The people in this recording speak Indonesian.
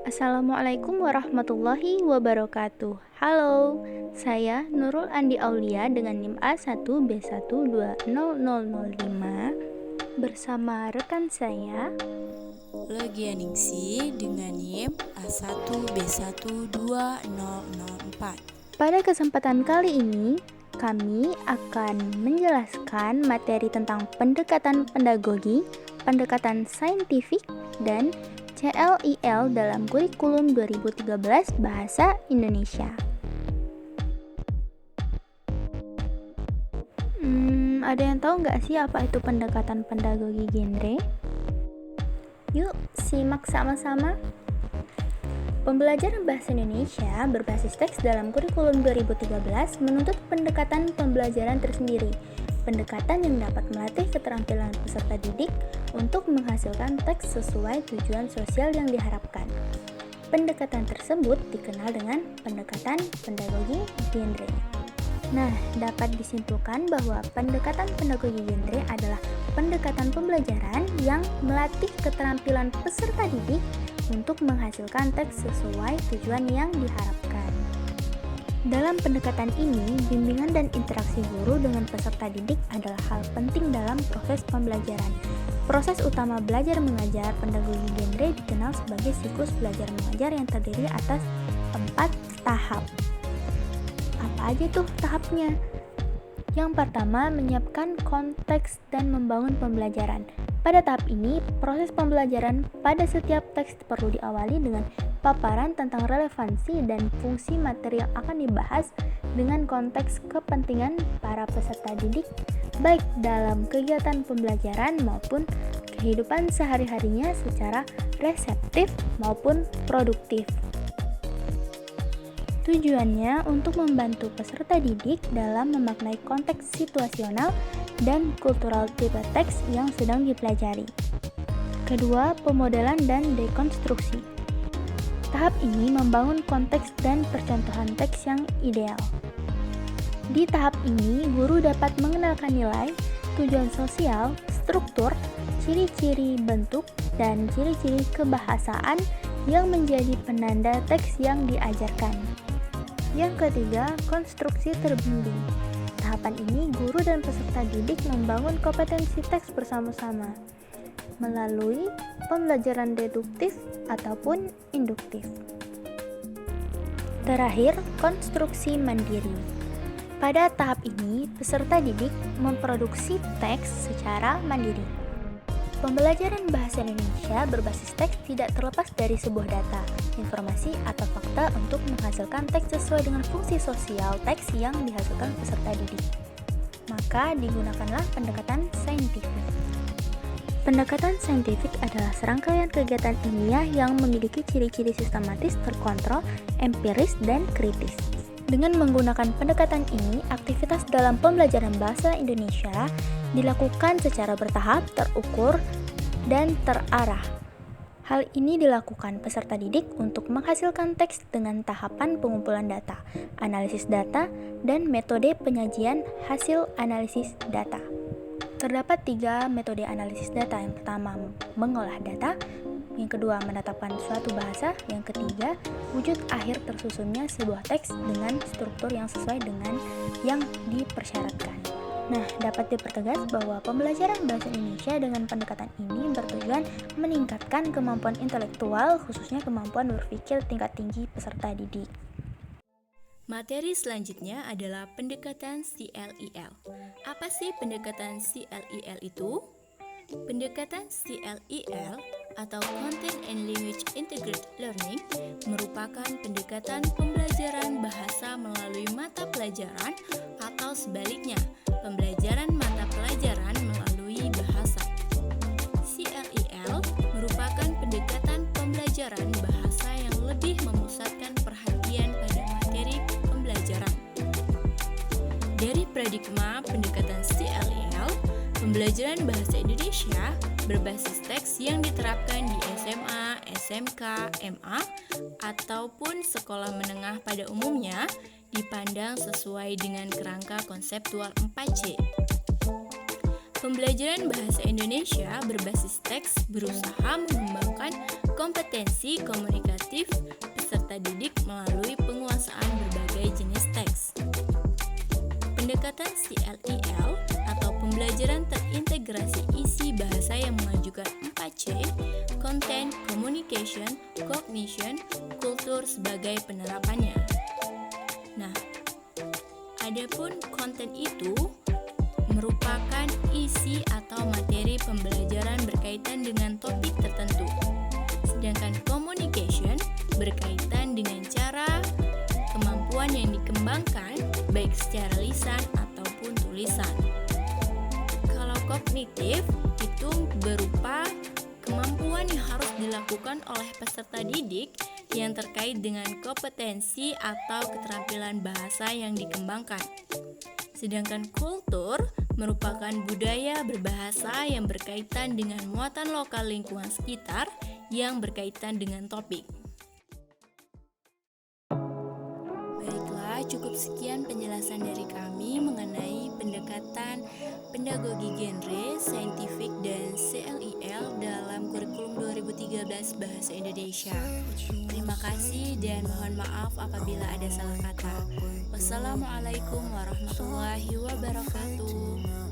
Assalamualaikum warahmatullahi wabarakatuh. Halo, saya Nurul Andi Aulia dengan NIM A1B1200005 bersama rekan saya Legianingsi dengan NIM A1B12004. Pada kesempatan kali ini, kami akan menjelaskan materi tentang pendekatan pedagogi, pendekatan saintifik, dan CLIL dalam kurikulum 2013 Bahasa Indonesia. Ada yang tahu nggak sih apa itu pendekatan pedagogi genre? Yuk, simak sama-sama. Pembelajaran Bahasa Indonesia berbasis teks dalam kurikulum 2013 menuntut pendekatan pembelajaran tersendiri. Pendekatan yang dapat melatih keterampilan peserta didik untuk menghasilkan teks sesuai tujuan sosial yang diharapkan. Pendekatan tersebut dikenal dengan pendekatan pedagogi genre. Nah, dapat disimpulkan bahwa pendekatan pedagogi genre adalah pendekatan pembelajaran yang melatih keterampilan peserta didik untuk menghasilkan teks sesuai tujuan yang diharapkan. Dalam pendekatan ini, bimbingan dan interaksi guru dengan peserta didik adalah hal penting dalam proses pembelajaran. Proses utama belajar mengajar pedagogi genre dikenal sebagai siklus belajar mengajar yang terdiri atas 4 tahap. Apa aja tuh tahapnya? Yang pertama, menyiapkan konteks dan membangun pembelajaran. Pada tahap ini, proses pembelajaran pada setiap teks perlu diawali dengan paparan tentang relevansi dan fungsi materi yang akan dibahas dengan konteks kepentingan para peserta didik, baik dalam kegiatan pembelajaran maupun kehidupan sehari-harinya secara reseptif maupun produktif. Tujuannya untuk membantu peserta didik dalam memaknai konteks situasional dan kultural tipe teks yang sedang dipelajari. Kedua, pemodelan dan dekonstruksi. Tahap ini membangun konteks dan percontohan teks yang ideal. Di tahap ini, guru dapat mengenalkan nilai, tujuan sosial, struktur, ciri-ciri bentuk, dan ciri-ciri kebahasaan yang menjadi penanda teks yang diajarkan. Yang ketiga, konstruksi terbimbing. Tahapan ini, guru dan peserta didik membangun kompetensi teks bersama-sama melalui pembelajaran deduktif ataupun induktif. Terakhir, konstruksi mandiri. Pada tahap ini, peserta didik memproduksi teks secara mandiri. Pembelajaran Bahasa Indonesia berbasis teks tidak terlepas dari sebuah data, informasi, atau fakta untuk menghasilkan teks sesuai dengan fungsi sosial teks yang dihasilkan peserta didik. Maka digunakanlah pendekatan saintifik. Pendekatan saintifik adalah serangkaian kegiatan ilmiah yang memiliki ciri-ciri sistematis, terkontrol, empiris, dan kritis. Dengan menggunakan pendekatan ini, aktivitas dalam pembelajaran bahasa Indonesia dilakukan secara bertahap, terukur, dan terarah. Hal ini dilakukan peserta didik untuk menghasilkan teks dengan tahapan pengumpulan data, analisis data, dan metode penyajian hasil analisis data. Terdapat 3 metode analisis data. Yang pertama, mengolah data. Yang kedua, menetapkan suatu bahasa. Yang ketiga, wujud akhir tersusunnya sebuah teks dengan struktur yang sesuai dengan yang dipersyaratkan. Nah, dapat dipertegas bahwa pembelajaran Bahasa Indonesia dengan pendekatan ini bertujuan meningkatkan kemampuan intelektual, khususnya kemampuan berpikir tingkat tinggi peserta didik. Materi selanjutnya adalah pendekatan CLIL. Apa sih pendekatan CLIL itu? Pendekatan CLIL atau Content and Language Integrated Learning merupakan pendekatan pembelajaran bahasa melalui mata pelajaran atau sebaliknya, pembelajaran mata pelajaran melalui bahasa. CLIL merupakan pendekatan pembelajaran bahasa yang lebih memusatkan perhatian pada materi pembelajaran. Dari paradigma pendekatan CLIL, pembelajaran bahasa Indonesia berbasis teks yang diterapkan di SMA, SMK, MA, ataupun sekolah menengah pada umumnya dipandang sesuai dengan kerangka konseptual 4C. Pembelajaran bahasa Indonesia berbasis teks berusaha mengembangkan kompetensi komunikatif kognitif peserta didik melalui penguasaan berbagai jenis teks. Pendekatan CLEL atau pembelajaran terintegrasi isi bahasa yang mengajukan 4C, content, communication, cognition, kultur sebagai penerapannya. Nah, adapun konten itu merupakan isi atau materi pembelajaran berkaitan dengan topik tertentu. Sedangkan communication berkaitan dengan cara kemampuan yang dikembangkan baik secara lisan ataupun tulisan. Kalau kognitif itu berupa kemampuan yang harus dilakukan oleh peserta didik yang terkait dengan kompetensi atau keterampilan bahasa yang dikembangkan. Sedangkan kultur merupakan budaya berbahasa yang berkaitan dengan muatan lokal lingkungan sekitar yang berkaitan dengan topik. Baiklah, cukup sekian penjelasan dari kami mengenai pendekatan pedagogi genre, saintifik, dan CLEL dalam kurikulum 2013 Bahasa Indonesia. Terima kasih dan mohon maaf apabila ada salah kata. Wassalamualaikum warahmatullahi wabarakatuh.